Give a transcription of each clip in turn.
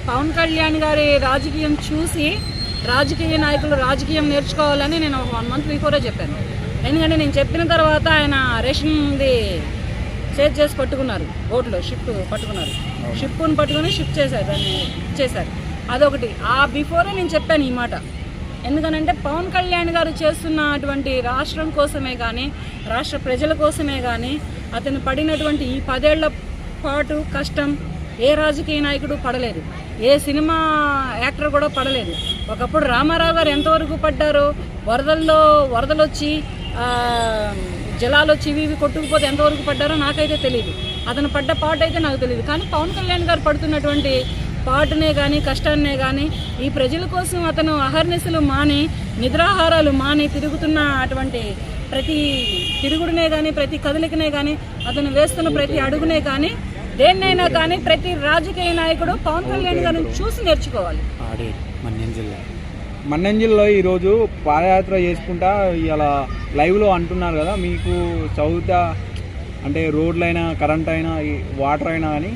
పవన్ కళ్యాణ్ గారి రాజకీయం చూసి రాజకీయ నాయకులు రాజకీయం నేర్చుకోవాలని నేను 1 month బిఫోరే చెప్పాను. ఎందుకంటే నేను చెప్పిన తర్వాత ఆయన రేషన్ది సేజ్ చేసి పట్టుకున్నారు, బోట్లో షిప్ పట్టుకున్నారు, షిప్ను పట్టుకుని షిప్ చేశారు, దాన్ని ఇచ్చేశారు. అదొకటి. ఆ బిఫోరే నేను చెప్పాను ఈ మాట. ఎందుకనంటే పవన్ కళ్యాణ్ గారు చేస్తున్నటువంటి రాష్ట్రం కోసమే కానీ రాష్ట్ర ప్రజల కోసమే కానీ అతను పడినటువంటి ఈ 10 ఏళ్ల పాటు కష్టం ఏ రాజకీయ నాయకుడు పడలేదు, ఏ సినిమా యాక్టర్ కూడా పడలేదు. ఒకప్పుడు రామారావు గారు ఎంతవరకు పడ్డారో, వరదలు వచ్చి జలాలు వచ్చి ఇవి కొట్టుకుపోతే ఎంతవరకు పడ్డారో నాకైతే తెలియదు. అతను పడ్డ పాట అయితే నాకు తెలియదు. కానీ పవన్ కళ్యాణ్ గారు పడుతున్నటువంటి పాటనే కానీ కష్టాన్నే కానీ ఈ ప్రజల కోసం అతను అహర్నిశలు మాని నిద్రాహారాలు మాని తిరుగుతున్న అటువంటి ప్రతి తిరుగుడునే కానీ ప్రతి కదలికనే కానీ అతను వేస్తున్న ప్రతి అడుగునే కానీ దేన్నైనా కానీ ప్రతి రాజకీయ నాయకుడు పవన్ కళ్యాణ్ గారిని చూసి నేర్చుకోవాలి. మన్యం జిల్లాలో ఈరోజు పాదయాత్ర చేసుకుంటా ఇలా లైవ్లో అంటున్నారు కదా, మీకు చదువుతా అంటే రోడ్లైనా కరెంట్ అయినా వాటర్ అయినా కానీ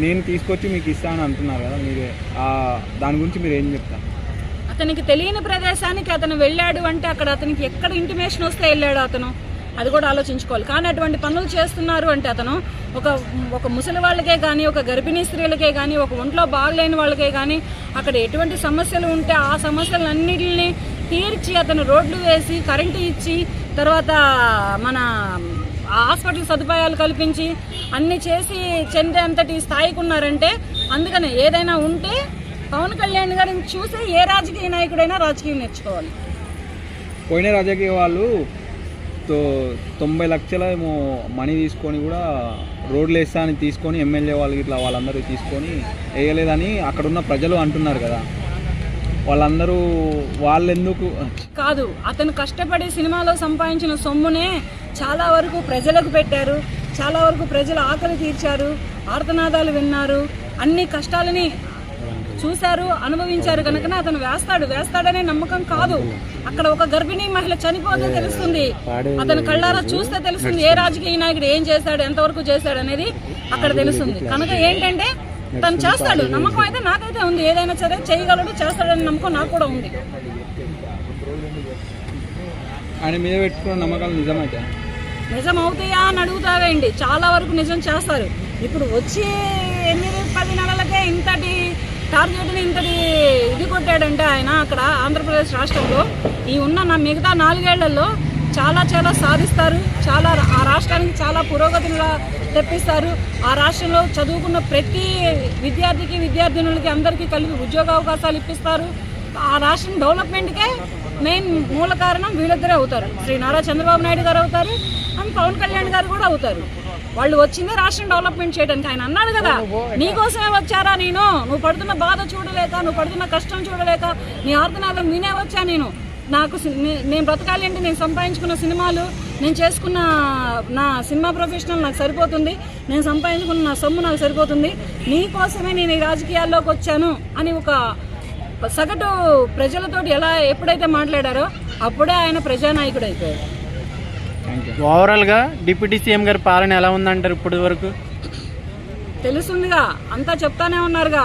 నేను తీసుకొచ్చి మీకు ఇస్తానని అంటున్నారు కదా, మీరు దాని గురించి మీరు ఏం చెప్తారు? అతనికి తెలియని ప్రదేశానికి అతను వెళ్ళాడు అంటే అక్కడ అతనికి ఎక్కడ ఇంటిమేషన్ వస్తే వెళ్ళాడు అతను, అది కూడా ఆలోచించుకోవాలి. కానీ అటువంటి పనులు చేస్తున్నారు అంటే అతను ఒక ముసలి వాళ్ళకే కానీ ఒక గర్భిణీ స్త్రీలకే కానీ ఒక ఒంట్లో బాగలేని వాళ్ళకే కానీ అక్కడ ఎటువంటి సమస్యలు ఉంటే ఆ సమస్యలన్నిటిని తీర్చి అతను రోడ్లు వేసి కరెంటు ఇచ్చి తర్వాత మన హాస్పిటల్ సదుపాయాలు కల్పించి అన్ని చేసి చెందే అంతటి స్థాయికి ఉన్నారంటే అందుకనే ఏదైనా ఉంటే పవన్ కళ్యాణ్ గారిని చూసి ఏ రాజకీయ నాయకుడైనా రాజకీయం నేర్చుకోవాలి. పోయిన రాజకీయ వాళ్ళు 90 లక్షల ఏమో మనీ తీసుకొని కూడా రోడ్లు వేస్తా అని తీసుకొని ఎమ్మెల్యే వాళ్ళకి ఇట్లా వాళ్ళందరూ తీసుకొని వేయలేదని అక్కడున్న ప్రజలు అంటున్నారు కదా, వాళ్ళందరూ వాళ్ళెందుకు కాదు, అతను కష్టపడి సినిమాలో సంపాదించిన సొమ్మునే చాలా వరకు ప్రజలకు పెట్టారు, చాలా వరకు ప్రజల ఆకలి తీర్చారు, ఆర్తనాదాలు విన్నారు, అన్ని కష్టాలని చూశారు, అనుభవించారు కనుక అతను వేస్తాడనే నమ్మకం కాదు. అక్కడ ఒక గర్భిణీ మహిళ చనిపోతే తెలుస్తుంది, అతను కళ్ళారా చూస్తే తెలుస్తుంది ఏ రాజకీయ నాయకుడు ఏం చేశాడు, ఎంతవరకు చేశాడు అనేది అక్కడ తెలుస్తుంది. కనుక ఏంటంటే తను చేస్తాడు, నమ్మకం అయితే నాకైతే ఉంది, ఏదైనా సరే చేయగలడు, చేస్తాడనే నమ్మకం నాకు కూడా ఉంది. ఆయన మీద పెట్టుకున్న నమ్మకాలు నిజమైతే నిజం అవుతాయా అని అడుగుతావేంటి, చాలా వరకు నిజం చేస్తారు. ఇప్పుడు వచ్చి 8-10 నెలలకే ఇంతటి టార్గెట్ని ఇంతటి ఇది కొట్టాడంటే ఆయన అక్కడ ఆంధ్రప్రదేశ్ రాష్ట్రంలో ఈ ఉన్న మిగతా 4 ఏళ్లలో చాలా సాధిస్తారు, చాలా ఆ రాష్ట్రానికి చాలా పురోగతిని తెప్పిస్తారు. ఆ రాష్ట్రంలో చదువుకున్న ప్రతి విద్యార్థికి విద్యార్థినులకి అందరికీ కలిపి ఉద్యోగ అవకాశాలు ఇప్పిస్తారు. ఆ రాష్ట్రం డెవలప్మెంట్కే మెయిన్ మూల కారణం వీళ్ళిద్దరే అవుతారు, శ్రీ నారా చంద్రబాబు నాయుడు గారు అవుతారు అండ్ పవన్ కళ్యాణ్ గారు కూడా అవుతారు. వాళ్ళు వచ్చిందే రాష్ట్రం డెవలప్మెంట్ చేయడానికి. ఆయన అన్నాడు కదా, నీకోసమే వచ్చారా నువ్వు పడుతున్న బాధ చూడలేక, నువ్వు పడుతున్న కష్టం చూడలేక, నీ ఆర్తనాదం వినే వచ్చా నేను బ్రతకాలి అంటే నేను సంపాదించుకున్న సినిమాలు, నేను చేసుకున్న నా సినిమా ప్రొఫెషనల్ నాకు సరిపోతుంది, నేను సంపాదించుకున్న నా సొమ్ము నాకు సరిపోతుంది, నీకోసమే నేను ఈ రాజకీయాల్లోకి వచ్చాను అని ఒక సగటు ప్రజలతోటి ఎప్పుడైతే మాట్లాడారో అప్పుడే ఆయన ప్రజానాయకుడు అయిపోయారు. ఓవరాల్గా డిప్యూటీ సీఎం గారి పాలన ఎలా ఉందంటారు ఇప్పటి వరకు? తెలుస్తుందిగా, అంతా చెప్తానే ఉన్నారుగా,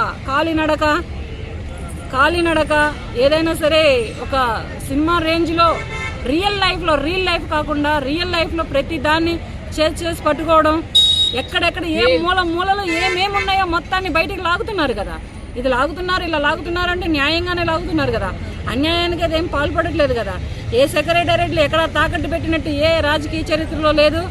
కాలినడక ఏదైనా సరే ఒక సినిమా రేంజ్లో రియల్ లైఫ్ కాకుండా రియల్ లైఫ్లో ప్రతి దాన్ని చేసి పట్టుకోవడం, ఎక్కడెక్కడ ఏ మూలలో ఏమేమి ఉన్నాయో మొత్తాన్ని బయటికి లాగుతున్నారు కదా. ఇలా లాగుతున్నారు అంటే న్యాయంగానే లాగుతున్నారు కదా, అన్యాయానికి అదేం పాల్పడట్లేదు కదా. ఏ సెక్రటేరియట్లు ఎక్కడ తాకట్టు పెట్టినట్టు ఏ రాజకీయ చరిత్రలో లేదు,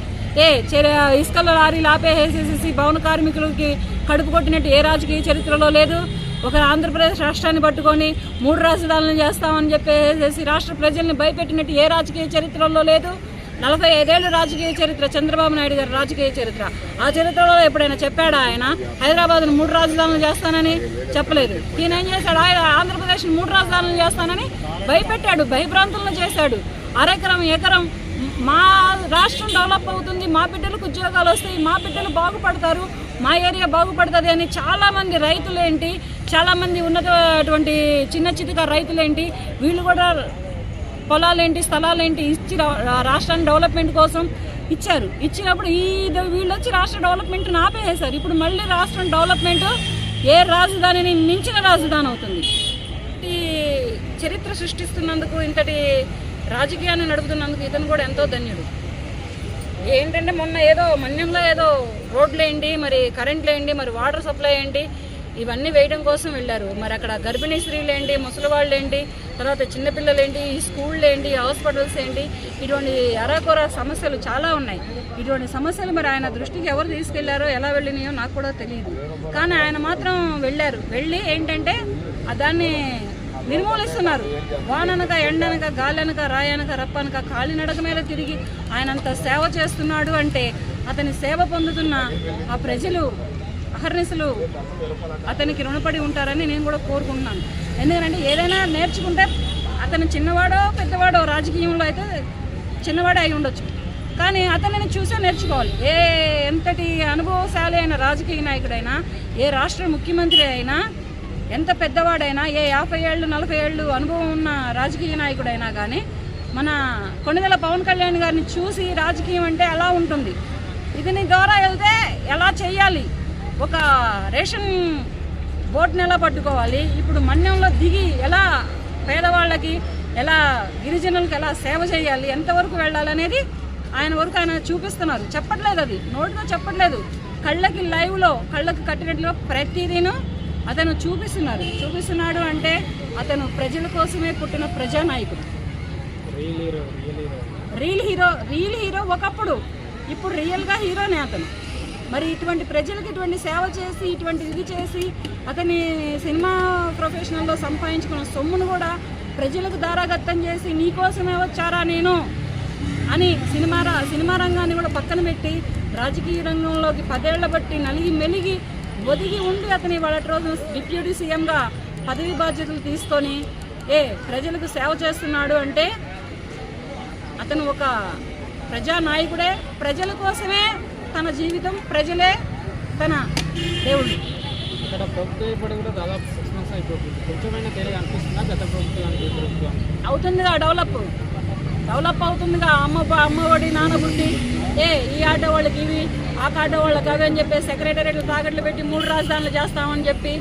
ఇసుకల లారీలు ఆపేసేసి భవన కార్మికులకి కడుపు కొట్టినట్టు ఏ రాజకీయ చరిత్రలో లేదు. ఒక ఆంధ్రప్రదేశ్ రాష్ట్రాన్ని పట్టుకొని 3 రాజధానులు చేస్తామని చెప్పేసి రాష్ట్ర ప్రజల్ని భయపెట్టినట్టు ఏ రాజకీయ చరిత్రలో లేదు. 45 ఏళ్ళు రాజకీయ చరిత్ర చంద్రబాబు నాయుడు గారి రాజకీయ చరిత్ర. ఆ చరిత్రలో ఎప్పుడైనా చెప్పాడా ఆయన హైదరాబాద్ను 3 రాజధానులు చేస్తానని? చెప్పలేదు. ఈయన ఏం చేశాడు, ఆంధ్రప్రదేశ్ 3 రాజధానులు చేస్తానని భయపెట్టాడు, భయభ్రాంతులను చేశాడు. ఎకరం మా రాష్ట్రం డెవలప్ అవుతుంది, మా బిడ్డలకు ఉద్యోగాలు వస్తాయి, మా బిడ్డలు బాగుపడతారు, మా ఏరియా బాగుపడుతుంది అని చాలామంది రైతులేంటి, చాలామంది ఉన్నటువంటి చిన్న చితక రైతులేంటి, వీళ్ళు కూడా పొలాలేంటి స్థలాలేంటి ఇచ్చి రాష్ట్రాన్ని డెవలప్మెంట్ కోసం ఇచ్చినప్పుడు వీళ్ళు వచ్చి రాష్ట్ర డెవలప్మెంట్ని ఆపేసారు. ఇప్పుడు మళ్ళీ రాష్ట్రం డెవలప్మెంట్ ఏ రాజధానిని మించిన రాజధాని అవుతుంది. ఈ చరిత్ర సృష్టిస్తున్నందుకు, ఇంతటి రాజకీయాన్ని నడుపుతున్నందుకు ఇతను కూడా ఎంతో ధన్యుడు. ఏంటంటే మొన్న ఏదో మన్యంలో ఏదో రోడ్లు వేయండి, మరి కరెంట్లు వేయండి, మరి వాటర్ సప్లై ఏంటి, ఇవన్నీ వేయడం కోసం వెళ్ళారు. మరి అక్కడ గర్భిణీ స్త్రీలు ఏంటి, ముసలి వాళ్ళు ఏంటి, తర్వాత చిన్నపిల్లలు ఏంటి, ఈ స్కూళ్ళు ఏంటి, హాస్పిటల్స్ ఏంటి, ఇటువంటి అరాకొర సమస్యలు చాలా ఉన్నాయి. ఇటువంటి సమస్యలు మరి ఆయన దృష్టికి ఎవరు తీసుకెళ్లారో, ఎలా వెళ్ళినాయో నాకు కూడా తెలియదు. కానీ ఆయన మాత్రం వెళ్ళారు. వెళ్ళి ఏంటంటే దాన్ని నిర్మూలిస్తున్నారు. వాననక, ఎండనక, గాలనక, రాయనక, రప్పనక, కాలినడక మీద తిరిగి ఆయన అంత సేవ చేస్తున్నాడు అంటే అతని సేవ పొందుతున్న ఆ ప్రజలు అహర్నిశలు అతనికి రుణపడి ఉంటారని నేను కూడా కోరుకుంటున్నాను. ఎందుకంటే ఏదైనా నేర్చుకుంటే అతను చిన్నవాడో పెద్దవాడో, రాజకీయంలో అయితే చిన్నవాడే అయి ఉండొచ్చు, కానీ అతనిని చూసే నేర్చుకోవాలి. ఎంతటి అనుభవశాలి అయిన రాజకీయ నాయకుడైనా, ఏ రాష్ట్ర ముఖ్యమంత్రి అయినా, ఎంత పెద్దవాడైనా, ఏ 50 ఏళ్ళు 40 ఏళ్ళు అనుభవం ఉన్న రాజకీయ నాయకుడైనా కానీ మన కొణిదెల పవన్ కళ్యాణ్ గారిని చూసి రాజకీయం అంటే ఎలా ఉంటుంది, ఇతని ద్వారా వెళ్తే ఎలా చేయాలి, ఒక రేషన్ బోట్ని ఎలా పట్టుకోవాలి, ఇప్పుడు మన్యంలో దిగి ఎలా పేదవాళ్ళకి, ఎలా గిరిజనులకు ఎలా సేవ చేయాలి, ఎంతవరకు వెళ్ళాలనేది ఆయన వరకు ఆయన చూపిస్తున్నారు. చెప్పట్లేదు, అది నోటితో చెప్పట్లేదు, కళ్ళకి లైవ్లో, కళ్ళకి కట్టినట్లు ప్రతిదీను అతను చూపిస్తున్నాడు. అంటే అతను ప్రజల కోసమే పుట్టిన ప్రజానాయకుడు, రియల్ హీరో ఒకప్పుడు, ఇప్పుడు రియల్గా హీరోనే అతను. మరి ఇటువంటి ప్రజలకు ఇటువంటి సేవ చేసి, ఇటువంటి ఇది చేసి, అతని సినిమా ప్రొఫెషనల్లో సంపాదించుకున్న సొమ్మును కూడా ప్రజలకు దారాగత్తం చేసి, నీకోసమే వచ్చారా నేను అని సినిమా రంగాన్ని కూడా పక్కన పెట్టి రాజకీయ రంగంలోకి 10 ఏళ్ల బట్టి నలిగి మెలిగి ఒదిగి ఉండి అతని వాళ్ళ రోజు డిప్యూటీ సీఎంగా పదవి బాధ్యతలు తీసుకొని ప్రజలకు సేవ చేస్తున్నాడు అంటే అతను ఒక ప్రజానాయకుడే. ప్రజల కోసమే తన జీవితం, ప్రజలే తన దేవుడు. ఇక్కడ ప్రభుత్వం ఇప్పుడు కూడా దాదాపు 6 months అయిపోతుంది. కొంచెమైనా తేడా అనిపిస్తుందా గత ప్రభుత్వం? అవుతుందిగా, డెవలప్ అవుతుందిగా. అమ్మ ఒడి, నాన్న బుద్ధి, ఈ ఆటో వాళ్ళకి ఇవి, ఆ ఆటో వాళ్ళకి అవి అని చెప్పి సెక్రటరీలు తాకట్లు పెట్టి 3 రాజధానులు చేస్తామని చెప్పి